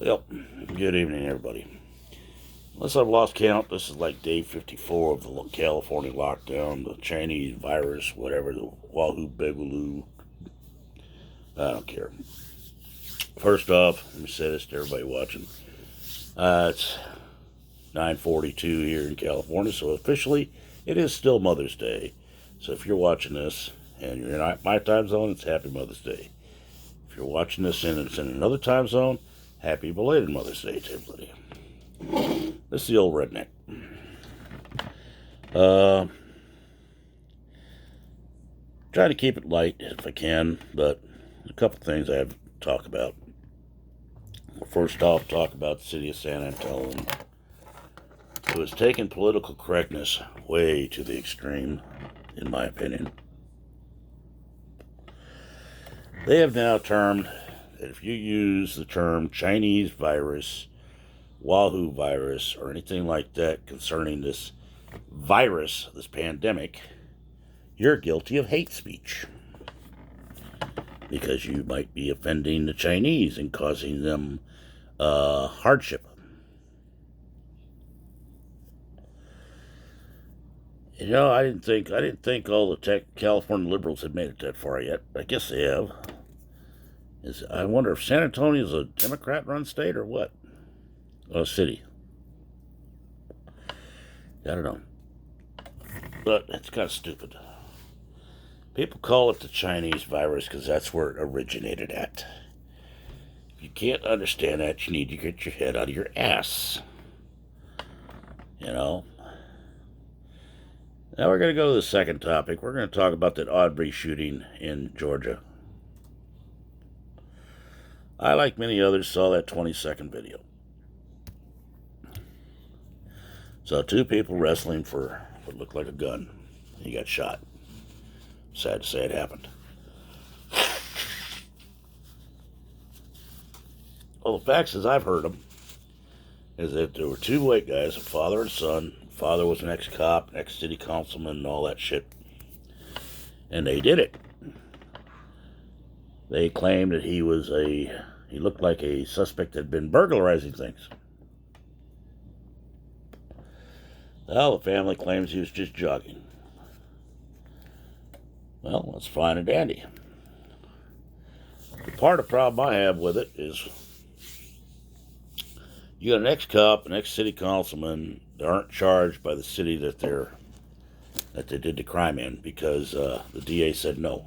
Well, good evening, everybody. Unless I've lost count, this is like day 54 of the California lockdown, the Chinese virus, whatever, the Wahoo Begaloo. I don't care. First off, let me say this to everybody watching. It's 9:42 here in California, so officially it is still Mother's Day. So if you're watching this and you're in my time zone, it's Happy Mother's Day. If you're watching this and it's in another time zone, happy belated Mother's Day to everybody. This is the old redneck. Uh, Try to keep it light if I can, but a couple things I have to talk about. First off, talk about the city of San Antonio, who has taken political correctness way to the extreme, in my opinion. They have now termed that if you use the term Chinese virus, Wahoo virus, or anything like that concerning this virus, this pandemic, you're guilty of hate speech. Because you might be offending the Chinese and causing them hardship. You know, I didn't think all the California liberals had made it that far yet. I guess they have. I wonder if San Antonio is a Democrat-run state or what? A city. I don't know. But it's kind of stupid. People call it the Chinese virus because that's where it originated at. If you can't understand that, you need to get your head out of your ass. You know? Now we're going to go to the second topic. We're going to talk about that Aubrey shooting in Georgia. I, like many others, saw that 20-second video. So two people wrestling for what looked like a gun. He got shot. Sad to say it happened. Well, the facts as I've heard them is that there were two white guys, a father and son. Father was an ex-cop, ex-city councilman, and all that shit. And they did it. They claimed that he looked like a suspect that had been burglarizing things. Well, the family claims he was just jogging. Well, that's fine and dandy. The part of the problem I have with it is you got an ex-cop, an ex-city councilman that aren't charged by the city that they did the crime in because the DA said no.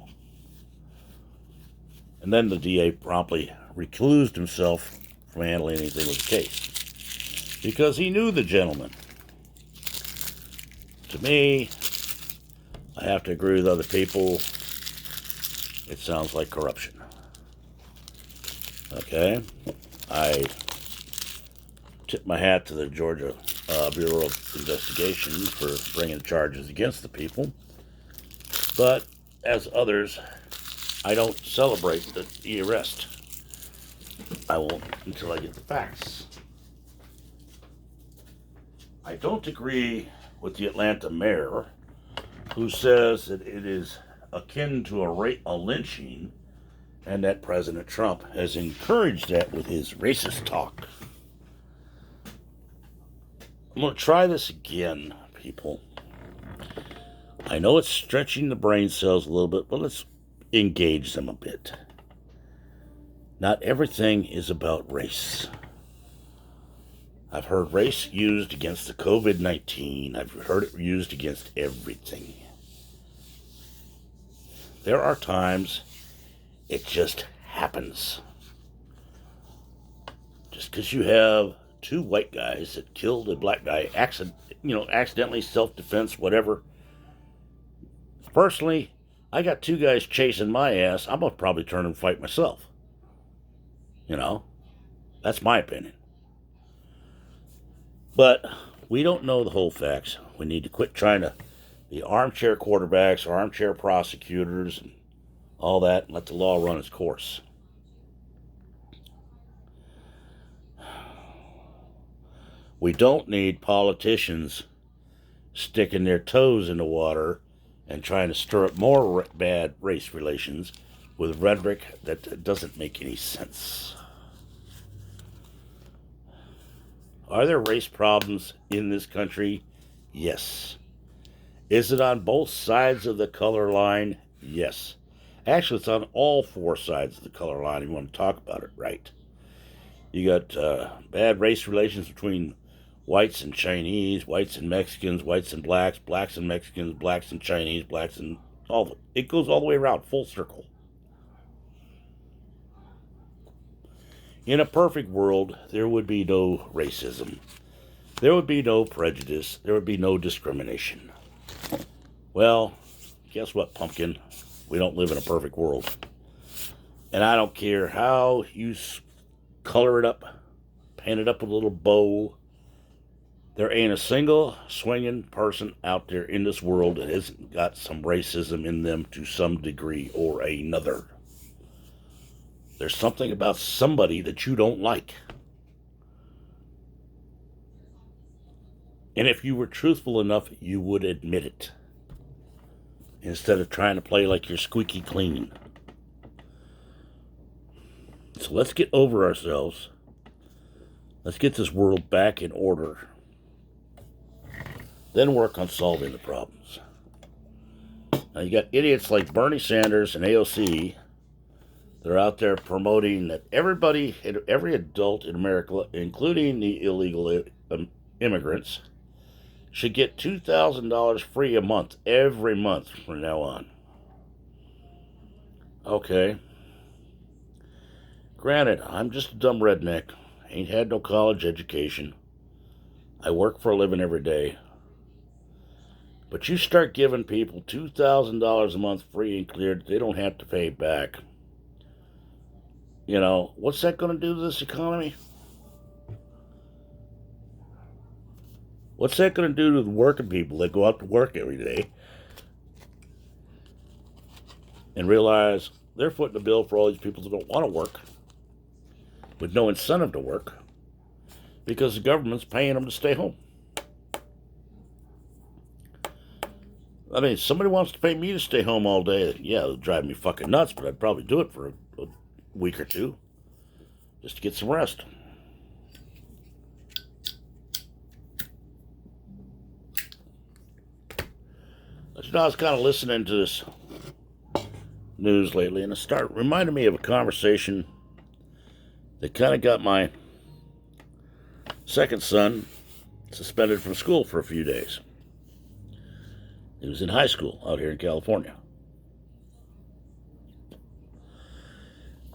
And then the DA promptly reclused himself from handling anything with the case because he knew the gentleman. To me, I have to agree with other people. It sounds like corruption. Okay? I tip my hat to the Georgia Bureau of Investigation for bringing charges against the people. But, as others, I don't celebrate the arrest. I won't until I get the facts. I don't agree with the Atlanta mayor who says that it is akin to a lynching and that President Trump has encouraged that with his racist talk. I'm going to try this again, people. I know it's stretching the brain cells a little bit, but let's engage them a bit. Not everything is about race. I've heard race used against the COVID-19. I've heard it used against everything. There are times it just happens. Just because you have two white guys that killed a black guy, accidentally, self-defense, whatever. Personally, I got two guys chasing my ass. I'm going to probably turn and fight myself. That's my opinion. But we don't know the whole facts. We need to quit trying to be armchair quarterbacks or armchair prosecutors and all that and let the law run its course. We don't need politicians sticking their toes in the water and trying to stir up more bad race relations with rhetoric that doesn't make any sense. Are there race problems in this country? Yes. Is it on both sides of the color line? Yes. Actually, it's on all four sides of the color line if you want to talk about it right. You got bad race relations between whites and Chinese, whites and Mexicans, whites and blacks, blacks and Mexicans, blacks and Chinese, blacks and all. It goes all the way around, full circle. In a perfect world, there would be no racism. There would be no prejudice. There would be no discrimination. Well, guess what, pumpkin? We don't live in a perfect world. And I don't care how you color it up, paint it up with a little bow. There ain't a single swinging person out there in this world that hasn't got some racism in them to some degree or another. There's something about somebody that you don't like. And if you were truthful enough, you would admit it. Instead of trying to play like you're squeaky clean. So let's get over ourselves. Let's get this world back in order. Then work on solving the problems. Now you got idiots like Bernie Sanders and AOC. They're out there promoting that everybody, every adult in America, including the illegal immigrants, should get $2,000 free a month, every month from now on. Okay. Granted, I'm just a dumb redneck. Ain't had no college education. I work for a living every day. But you start giving people $2,000 a month free and clear that they don't have to pay back. You know, what's that going to do to this economy? What's that going to do to the working people that go out to work every day and realize they're footing the bill for all these people that don't want to work with no incentive to work because the government's paying them to stay home? I mean, if somebody wants to pay me to stay home all day, yeah, it'll drive me fucking nuts, but I'd probably do it for a week or two just to get some rest. But you know, I was kind of listening to this news lately, and it reminded me of a conversation that kind of got my second son suspended from school for a few days. He was in high school out here in California.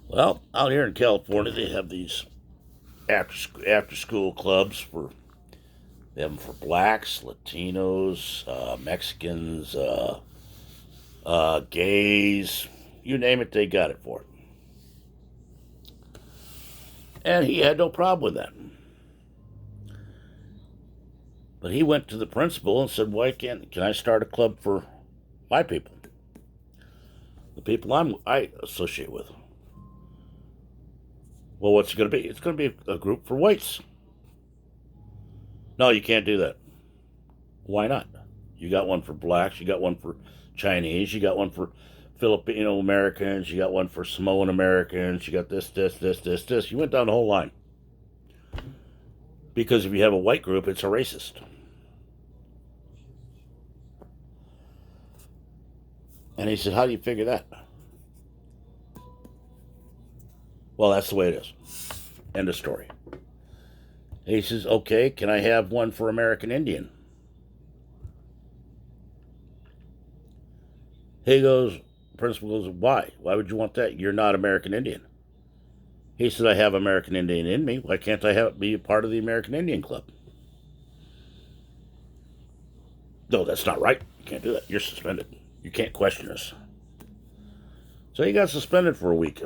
Well, out here in California, they have these after school clubs they have them for blacks, Latinos, Mexicans, gays, you name it, they got it for it. And he had no problem with that. But he went to the principal and said, "Why can I start a club for my people, the people I associate with?" Well, what's it going to be? It's going to be a group for whites. No, you can't do that. Why not? You got one for blacks, you got one for Chinese, you got one for Filipino Americans, you got one for Samoan Americans, you got this. You went down the whole line. Because if you have a white group, it's a racist. And he said, "How do you figure that?" Well, that's the way it is. End of story. And he says, "Okay, can I have one for American Indian?" He goes, principal goes, "Why? Why would you want that? You're not American Indian." He said, "I have American Indian in me. Why can't I be a part of the American Indian Club?" "No, that's not right. You can't do that. You're suspended. You can't question us." So he got suspended for a week.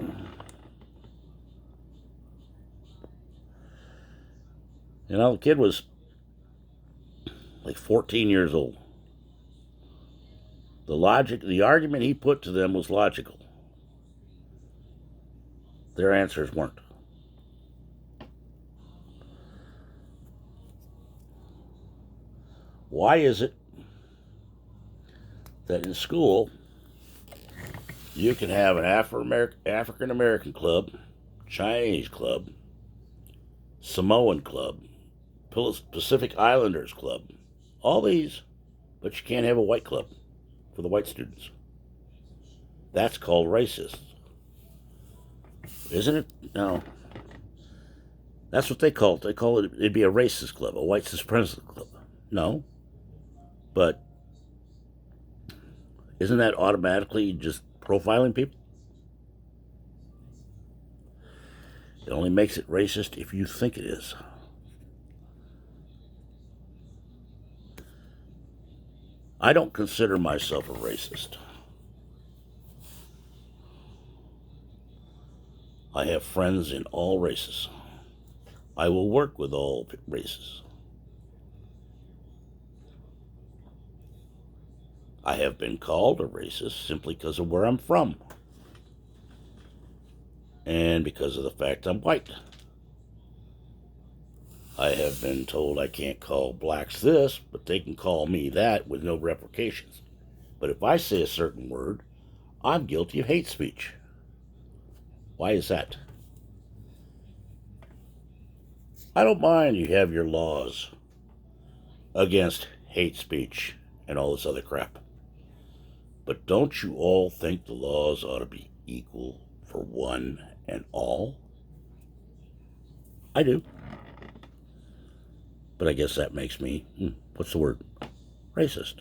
You know, the kid was like 14 years old. The argument he put to them was logical. Their answers weren't. Why is it that in school you can have an African American club, Chinese club, Samoan club, Pacific Islanders Club. All these, but you can't have a white club for the white students. That's called racist. Isn't it? No. That's what they call it. They call it, it'd be a racist club, a white supremacist club. No. But isn't that automatically just profiling people? It only makes it racist if you think it is. I don't consider myself a racist. I have friends in all races. I will work with all races. I have been called a racist simply because of where I'm from. And because of the fact I'm white. I have been told I can't call blacks this, but they can call me that with no repercussions. But if I say a certain word, I'm guilty of hate speech. Why is that? I don't mind you have your laws against hate speech and all this other crap. But don't you all think the laws ought to be equal for one and all? I do. But I guess that makes me, what's the word? Racist.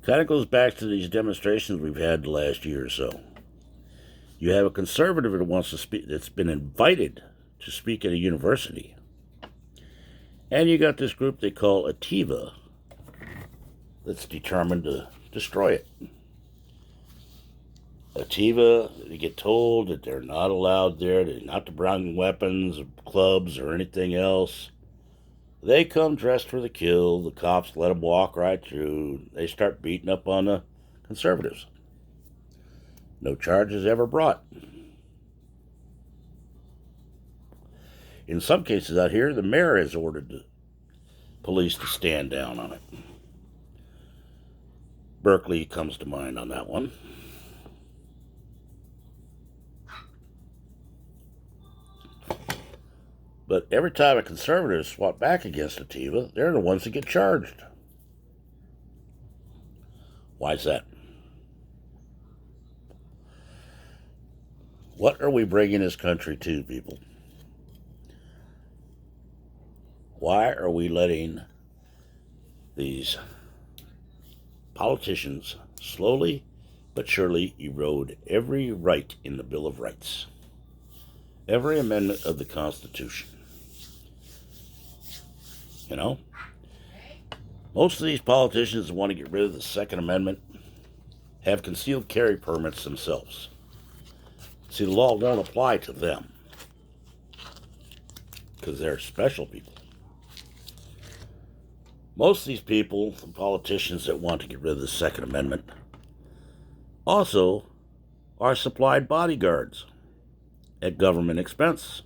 Kind of goes back to these demonstrations we've had the last year or so. You have a conservative that wants to speak, that's been invited to speak at a university. And you got this group they call Ativa that's determined to destroy it. Ativa, they get told that they're not allowed there, they're not to bring weapons, clubs, or anything else. They come dressed for the kill. The cops let them walk right through. They start beating up on the conservatives. No charges ever brought. In some cases out here, the mayor has ordered the police to stand down on it. Berkeley comes to mind on that one. But every time a conservative swat back against Ativa, they're the ones that get charged. Why is that? What are we bringing this country to, people? Why are we letting these politicians slowly but surely erode every right in the Bill of Rights? Every amendment of the Constitution. You know? Most of these politicians that want to get rid of the Second Amendment have concealed carry permits themselves. See, the law won't apply to them because they're special people. Most of these people, the politicians that want to get rid of the Second Amendment, also are supplied bodyguards at government expense.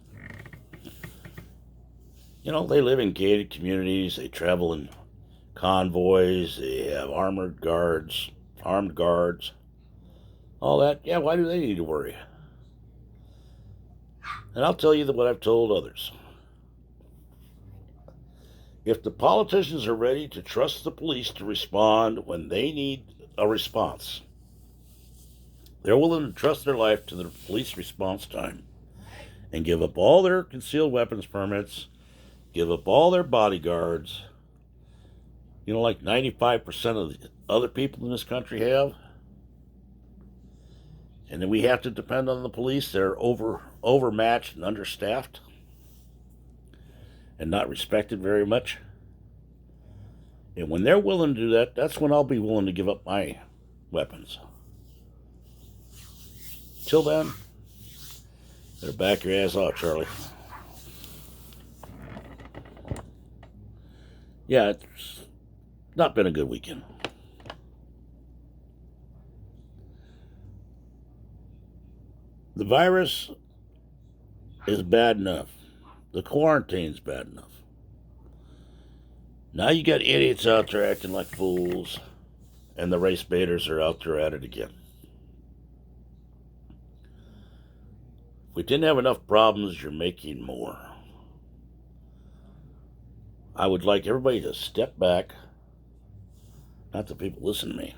You know, they live in gated communities, they travel in convoys, they have armed guards, all that. Yeah, why do they need to worry? And I'll tell you what I've told others. If the politicians are ready to trust the police to respond when they need a response, they're willing to trust their life to the police response time and give up all their concealed weapons permits, give up all their bodyguards, you know, like 95% of the other people in this country have. And then we have to depend on the police. They're overmatched and understaffed and not respected very much. And when they're willing to do that, that's when I'll be willing to give up my weapons. Till then, better back your ass off, Charlie. Yeah, it's not been a good weekend. The virus is bad enough. The quarantine's bad enough. Now you got idiots out there acting like fools, and the race baiters are out there at it again. we didn't have enough problems, you're making more. I would like everybody to step back. Not the people listen to me.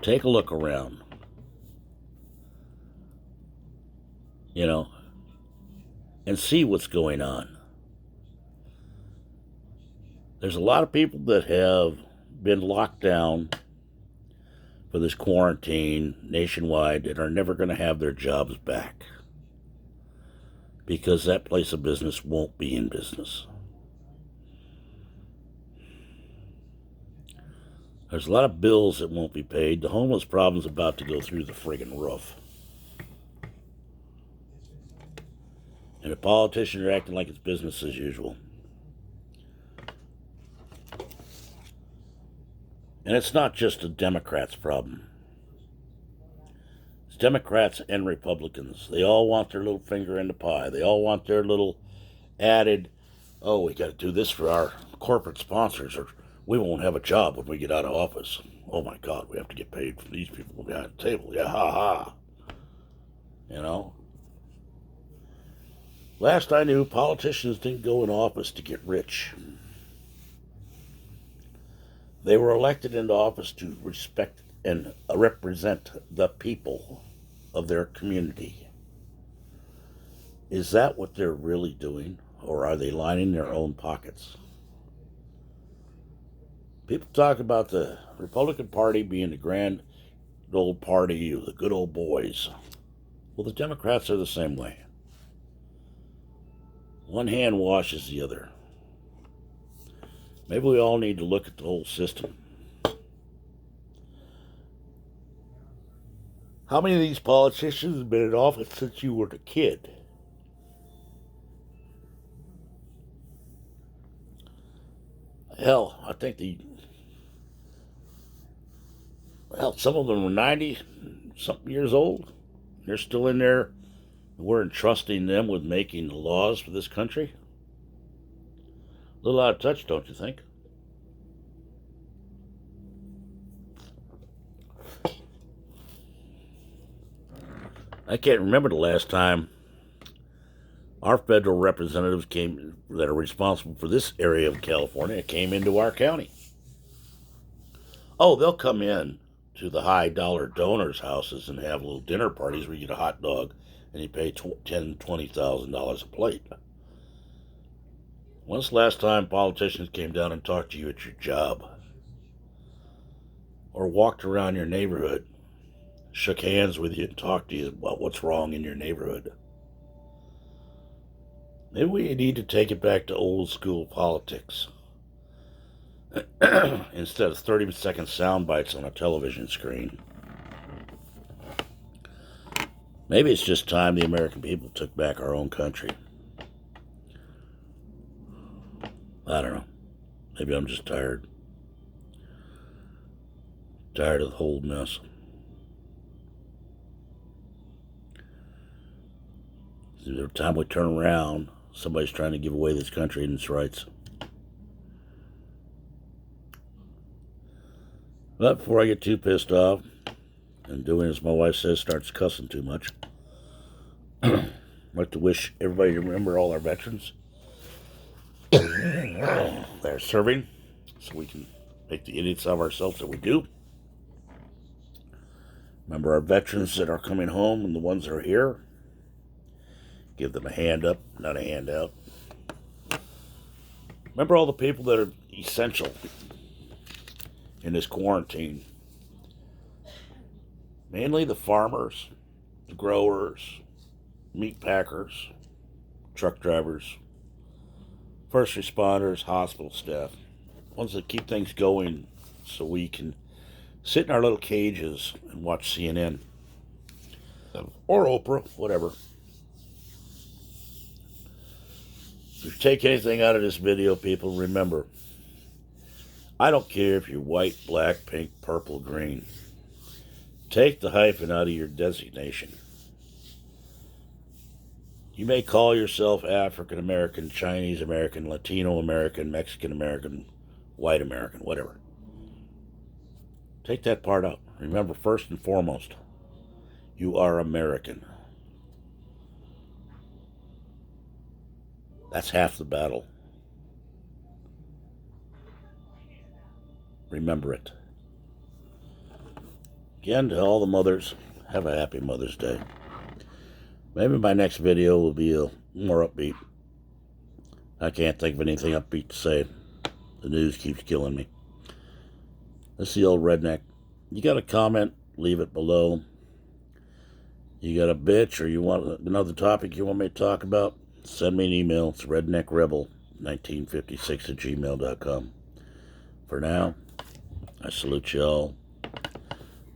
Take a look around. And see what's going on. There's a lot of people that have been locked down for this quarantine nationwide that are never going to have their jobs back because that place of business won't be in business. There's a lot of bills that won't be paid. The homeless problem's about to go through the friggin' roof. And the politicians are acting like it's business as usual. And it's not just a Democrats' problem. It's Democrats and Republicans. They all want their little finger in the pie. They all want their little added, oh, we got to do this for our corporate sponsors or we won't have a job when we get out of office. Oh my God, we have to get paid for these people behind the table. Yeah, ha ha. Last I knew, politicians didn't go in office to get rich. They were elected into office to respect and represent the people of their community. Is that what they're really doing, or are they lining their own pockets? People talk about the Republican Party being the grand old party of the good old boys. Well, the Democrats are the same way. One hand washes the other. Maybe we all need to look at the whole system. How many of these politicians have been in office since you were a kid? Hell, I think some of them were 90-something years old. They're still in there. We're entrusting them with making the laws for this country. A little out of touch, don't you think? I can't remember the last time our federal representatives that are responsible for this area of California came into our county. Oh, they'll come in to the high dollar donors' houses and have little dinner parties where you get a hot dog and you pay $10,000, $20,000 a plate. When's the last time politicians came down and talked to you at your job? Or walked around your neighborhood, shook hands with you and talked to you about what's wrong in your neighborhood? Maybe we need to take it back to old school politics. Instead of 30-second sound bites on a television screen. Maybe it's just time the American people took back our own country. I don't know. Maybe I'm just tired. Tired of the whole mess. Every time we turn around, somebody's trying to give away this country and its rights. But before I get too pissed off and doing as my wife says, starts cussing too much, I'd like to wish everybody to remember all our veterans that are serving so we can make the idiots of ourselves that we do. Remember our veterans that are coming home and the ones that are here. Give them a hand up, not a handout. Remember all the people that are essential in this quarantine. Mainly the farmers, the growers, meat packers, truck drivers, first responders, hospital staff. Ones that keep things going so we can sit in our little cages and watch CNN. Or Oprah, whatever. If you take anything out of this video, people, remember, I don't care if you're white, black, pink, purple, green. Take the hyphen out of your designation. You may call yourself African American, Chinese American, Latino American, Mexican American, white American, whatever. Take that part out. Remember, first and foremost, you are American. That's half the battle. Remember it. Again, to all the mothers, have a happy Mother's Day. Maybe my next video will be more upbeat. I can't think of anything upbeat to say. The news keeps killing me. This is the old redneck. You got a comment, leave it below. You got a bitch or you want another topic you want me to talk about, send me an email. It's redneckrebel1956@gmail.com. For now, I salute y'all.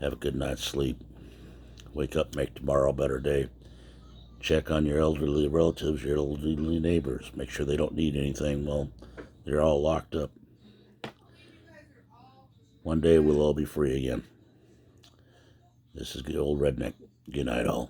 Have a good night's sleep. Wake up, make tomorrow a better day. Check on your elderly relatives, your elderly neighbors. Make sure they don't need anything while they're all locked up. One day we'll all be free again. This is the old redneck. Good night, all.